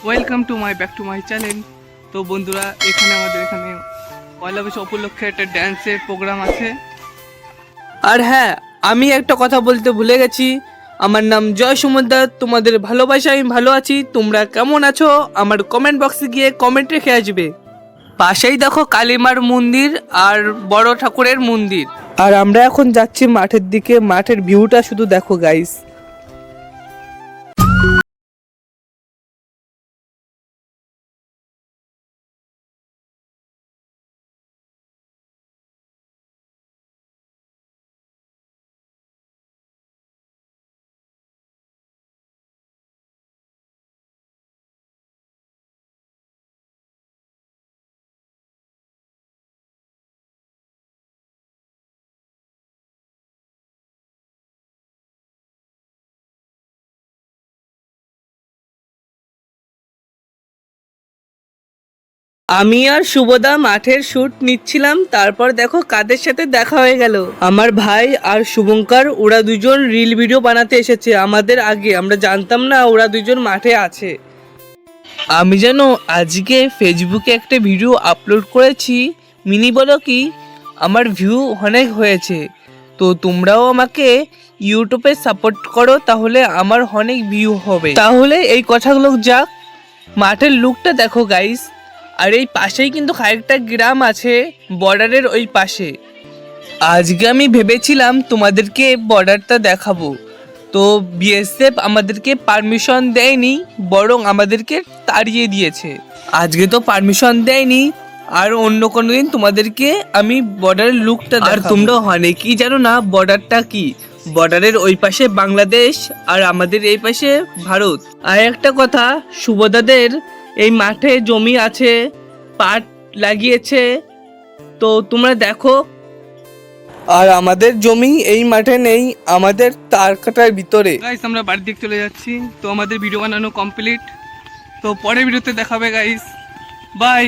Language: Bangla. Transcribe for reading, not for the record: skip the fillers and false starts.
Welcome to my back to my channel. তো বন্ধুরা, আমাদের এখানে পয়লা বৈশাখ উপলক্ষে একটা ড্যান্সের প্রোগ্রাম আছে। আর হ্যাঁ, আমি একটা কথা বলতে ভুলে গেছি। আমার নাম জয় সুমনদা। তোমাদের ভালোবাসা, আমি ভালো আছি। তোমরা কেমন আছো আমার কমেন্ট বক্সে গিয়ে কমেন্ট রেখে আসবে। পাশেই দেখো কালীমার মন্দির আর বড় ঠাকুরের মন্দির। আর আমরা এখন যাচ্ছি মাঠের দিকে। মাঠের ভিউটা শুধু দেখো গাইস। আমি আর শুভদা মাঠের শুট নিচ্ছিলাম, তারপর দেখো কাদের সাথে দেখা হয়ে গেল। আমার ভাই আর শুভঙ্কর, ওরা দুজন রিল ভিডিও বানাতে এসেছে আমাদের আগে। আমরা জানতাম না ওরা দুজন মাঠে আছে। আমি যেন আজকে ফেসবুকে একটা ভিডিও আপলোড করেছি, মিনি বলো কি, আমার ভিউ অনেক হয়েছে। তো তোমরাও আমাকে ইউটিউবে সাপোর্ট করো, তাহলে আমার অনেক ভিউ হবে। তাহলে এই কথাগুলো যাক। মাঠের লুকটা দেখো গাইস। আর এই পাশেই কিন্তু আরেকটা গ্রাম আছে, বর্ডারের ওই পাশে। আজকে আমি ভেবেছিলাম তোমাদেরকে বর্ডারটা দেখাবো, তো বিএসএফ আমাদেরকে পারমিশন দেয়নি, বরং আমাদেরকে তাড়িয়ে দিয়েছে। আজকে তো পারমিশন দেয়নি, আর অন্য কোনো দিন তোমাদেরকে আমি বর্ডারের লুকটা দেখাবো। আর তোমরা অনেকেই জানো না বর্ডারটা কি। বর্ডারের ওই পাশে বাংলাদেশ আর আমাদের এই পাশে ভারত। আর একটা কথা, শুভদাদের এই মাঠে জমি আছে, পাট লাগিয়েছে, তো তোমরা দেখো। আর আমাদের জমি এই মাঠে নেই, আমাদের তার কাটার ভিতরে। গাইস, আমরা বাড়ির দিকে চলে যাচ্ছি। তো আমাদের ভিডিও বানানো কমপ্লিট। তো পরের ভিডিওতে দেখাবে গাইস। বাই।